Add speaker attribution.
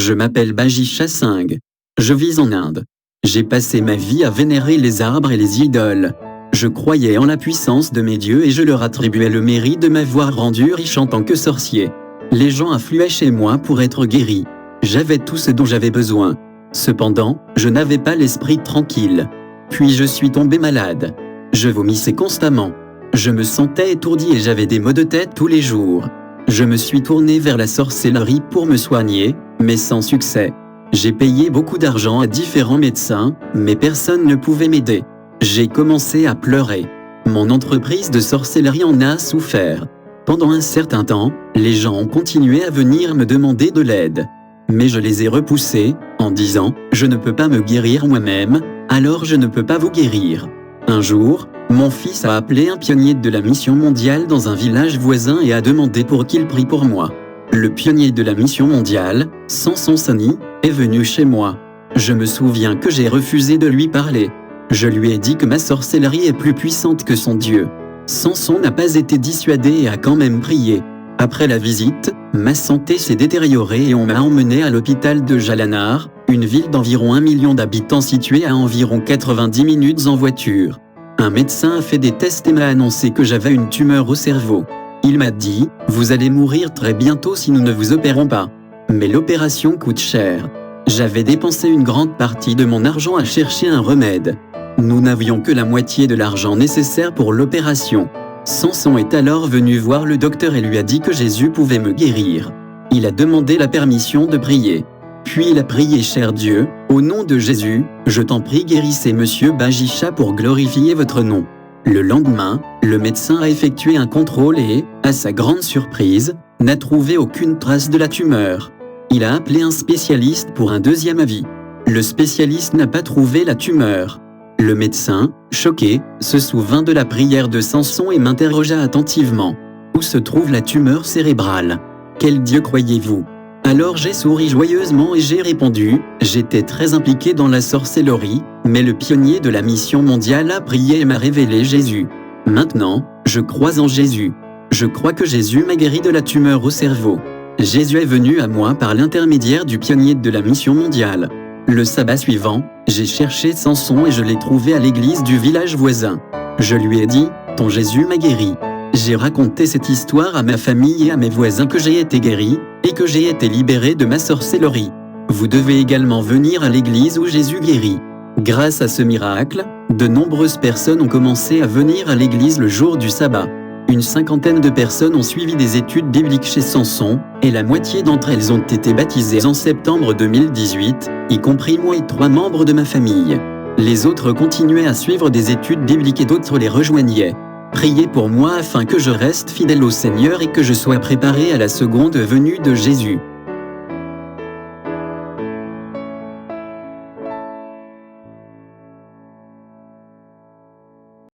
Speaker 1: Je m'appelle Bajisha Singh. Je vis en Inde. J'ai passé ma vie à vénérer les arbres et les idoles. Je croyais en la puissance de mes dieux et je leur attribuais le mérite de m'avoir rendu riche en tant que sorcier. Les gens affluaient chez moi pour être guéris. J'avais tout ce dont j'avais besoin. Cependant, je n'avais pas l'esprit tranquille. Puis je suis tombé malade. Je vomissais constamment. Je me sentais étourdi et j'avais des maux de tête tous les jours. Je me suis tourné vers la sorcellerie pour me soigner, mais sans succès. J'ai payé beaucoup d'argent à différents médecins, mais personne ne pouvait m'aider. J'ai commencé à pleurer. Mon entreprise de sorcellerie en a souffert. Pendant un certain temps, les gens ont continué à venir me demander de l'aide. Mais je les ai repoussés, en disant « Je ne peux pas me guérir moi-même, alors je ne peux pas vous guérir ». Un jour, mon fils a appelé un pionnier de la mission mondiale dans un village voisin et a demandé pour qu'il prie pour moi. Le pionnier de la mission mondiale, Samson Sani, est venu chez moi. Je me souviens que j'ai refusé de lui parler. Je lui ai dit que ma sorcellerie est plus puissante que son Dieu. Samson n'a pas été dissuadé et a quand même prié. Après la visite, ma santé s'est détériorée et on m'a emmené à l'hôpital de Jalanar, une ville d'environ 1 million d'habitants située à environ 90 minutes en voiture. Un médecin a fait des tests et m'a annoncé que j'avais une tumeur au cerveau. Il m'a dit « Vous allez mourir très bientôt si nous ne vous opérons pas. » Mais l'opération coûte cher. J'avais dépensé une grande partie de mon argent à chercher un remède. Nous n'avions que la moitié de l'argent nécessaire pour l'opération. Samson est alors venu voir le docteur et lui a dit que Jésus pouvait me guérir. Il a demandé la permission de prier. Puis il a prié « Cher Dieu, au nom de Jésus, je t'en prie guérissez Monsieur Bajisha pour glorifier votre nom. » Le lendemain, le médecin a effectué un contrôle et, à sa grande surprise, n'a trouvé aucune trace de la tumeur. Il a appelé un spécialiste pour un deuxième avis. Le spécialiste n'a pas trouvé la tumeur. Le médecin, choqué, se souvint de la prière de Samson et m'interrogea attentivement. Où se trouve la tumeur cérébrale? Quel Dieu croyez-vous? Alors j'ai souri joyeusement et j'ai répondu, j'étais très impliqué dans la sorcellerie, mais le pionnier de la mission mondiale a prié et m'a révélé Jésus. Maintenant, je crois en Jésus. Je crois que Jésus m'a guéri de la tumeur au cerveau. Jésus est venu à moi par l'intermédiaire du pionnier de la mission mondiale. Le sabbat suivant, j'ai cherché Samson et je l'ai trouvé à l'église du village voisin. Je lui ai dit, ton Jésus m'a guéri. J'ai raconté cette histoire à ma famille et à mes voisins que j'ai été guéri et que j'ai été libéré de ma sorcellerie. Vous devez également venir à l'église où Jésus guérit. Grâce à ce miracle, de nombreuses personnes ont commencé à venir à l'église le jour du sabbat. Une cinquantaine de personnes ont suivi des études bibliques chez Samson et la moitié d'entre elles ont été baptisées en septembre 2018, y compris moi et 3 membres de ma famille. Les autres continuaient à suivre des études bibliques et d'autres les rejoignaient. Priez pour moi afin que je reste fidèle au Seigneur et que je sois préparé à la seconde venue de Jésus.